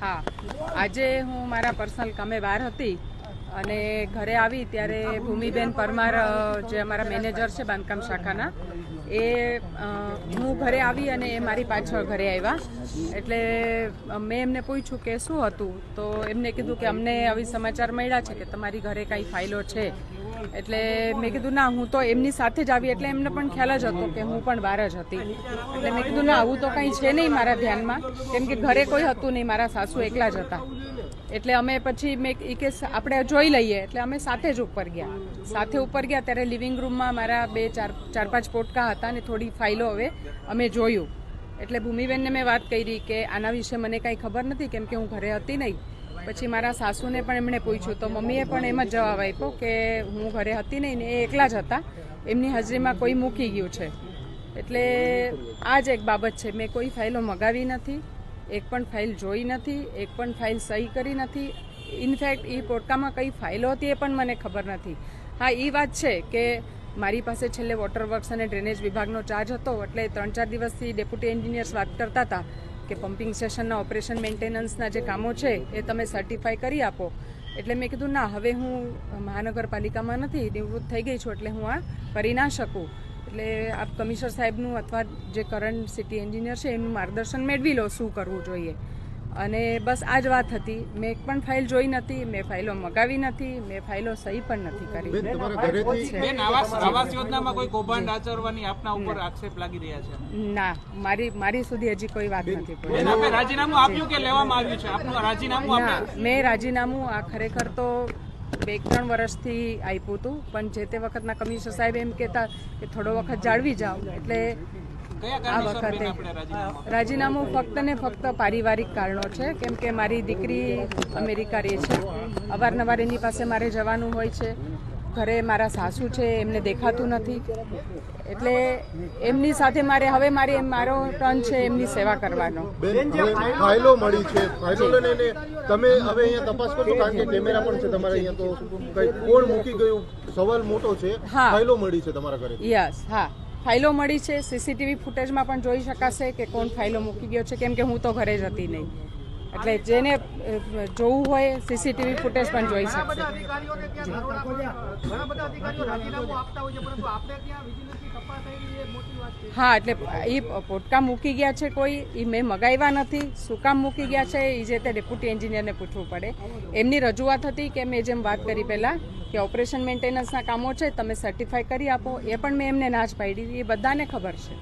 હા, આજે હું મારા પર્સનલ કામે બહાર હતી અને ઘરે આવી ત્યારે ભૂમિબેન પરમાર જે અમારા મેનેજર છે બાંધકામ શાખાના હું ઘરે આવી અને એ મારી પાછળ ઘરે આવ્યા. એટલે મેં એમને પૂછ્યું કે શું હતું, તો એમને કીધું કે અમને આવી સમાચાર મળ્યા છે કે તમારી ઘરે કાંઈ ફાઇલો છે. એટલે મેં કીધું ના, હું તો એમની સાથે જ આવી, એટલે એમને પણ ખ્યાલ જ હતો કે હું પણ બહાર જ હતી. એટલે મેં કીધું ના, આવું તો કંઈ છે નહીં મારા ધ્યાનમાં, કેમ કે ઘરે કોઈ હતું નહીં, મારા સાસુ એકલા જ હતા. એટલે અમે પછી મેં કે આપણે જોઈ લઈએ, એટલે અમે સાથે જ ઉપર ગયા. સાથે ઉપર ગયા ત્યારે લિવિંગ રૂમમાં મારા ચાર પાંચ પોટકા હતા અને થોડી ફાઇલો હવે અમે જોયું. એટલે ભૂમિબેનને મેં વાત કરી કે આના વિશે મને કાંઈ ખબર નથી, કેમ કે હું ઘરે હતી નહીં. પછી મારા સાસુને પણ એમણે પૂછ્યું તો મમ્મીએ પણ એમ જ જવાબ આપ્યો કે હું ઘરે હતી નહીં ને એ એકલા જ હતા, એમની હાજરીમાં કોઈ મૂકી ગયું છે. એટલે આ જ એક બાબત છે, મેં કોઈ ફાઇલો મગાવી નથી, એક પણ ફાઇલ જોઈ નથી, એક પણ ફાઇલ સહી કરી નથી. ઇનફેક્ટ એ પોટકામાં કઈ ફાઇલો હતી એ પણ મને ખબર નથી. હા, એ વાત છે કે મારી પાસે છેલ્લે વોટર વર્ક્સ અને ડ્રેનેજ વિભાગનો ચાર્જ હતો, એટલે 3-4 દિવસથી ડેપ્યુટી એન્જિનિયર્સ વાત કરતા હતા કે પમ્પિંગ સ્ટેશનના ઓપરેશન મેન્ટેનન્સના જે કામો છે એ તમે સર્ટિફાઈ કરી આપો. એટલે મેં કીધું ના, હવે હું મહાનગરપાલિકામાં નથી, નિવૃત્ત થઈ ગઈ છું, એટલે હું આ કરી ના શકું. એટલે આપ કમિશનર સાહેબનું અથવા જે કરંટ સિટી એન્જિનિયર છે એનું માર્ગદર્શન મેળવી લો શું કરવું જોઈએ. અને બસ આ જ વાત હતી. મેં એક પણ ફાઇલ જોઈ નથી, મેં ફાઇલો મગાવી નથી, મેં ફાઇલો સહી પણ નથી કરી. ના, મારી સુધી હજી કોઈ વાત નથી પડી. મેં રાજીનામું આ ખરેખર તો 2-3 વર્ષથી આપ્યું હતું, પણ જે તે વખતના કમિશનર સાહેબ એમ કહેતા કે થોડો વખત જાળવી જાઓ. એટલે આ વખતે રાજીનામું ફક્ત ને ફક્ત પારિવારિક કારણો છે, કેમ કે મારી દીકરી અમેરિકા રહે છે, અવારનવાર એની પાસે મારે જવાનું હોય છે. ઘરે મારા સાસુ છે, એમને દેખાતું નથી, એટલે એમની સાથે મારો ટર્ન છે એમની સેવા કરવાનો. ફાઇલો મળી છે, ફાઇલો લઈને તમે હવે અહીંયા તપાસ કરશો, કારણ કે કેમેરા પણ છે તમારે અહીંયા, તો કોણ મૂકી ગયું સવાલ મોટો છે. ફાઇલો મળી છે તમારા ઘરે? યસ, હા, ફાઇલો મળી છે. સીસીટીવી ફૂટેજમાં પણ જોઈ શકાશે કે કોણ ફાઇલો મૂકી ગયો છે, કેમ કે હું તો ઘરે જ હતી નહીં. એટલે જેને જોવું હોય સીસીટીવી ફૂટેજ પણ જોઈ શકશે. હા, એટલે એ પોટકા મૂકી ગયા છે કોઈ, એ મેં મગાવ્યા નથી. શું કામ મૂકી ગયા છે એ જે તે ડેપ્યુટી એન્જિનિયરને પૂછવું પડે. એમની રજૂઆત હતી કે મેં જેમ વાત કરી પહેલાં કે ઓપરેશન મેન્ટેનન્સના કામો છે તમે સર્ટિફાઈ કરી આપો, એ પણ મેં એમને ના જ પાડી. એ બધાને ખબર છે.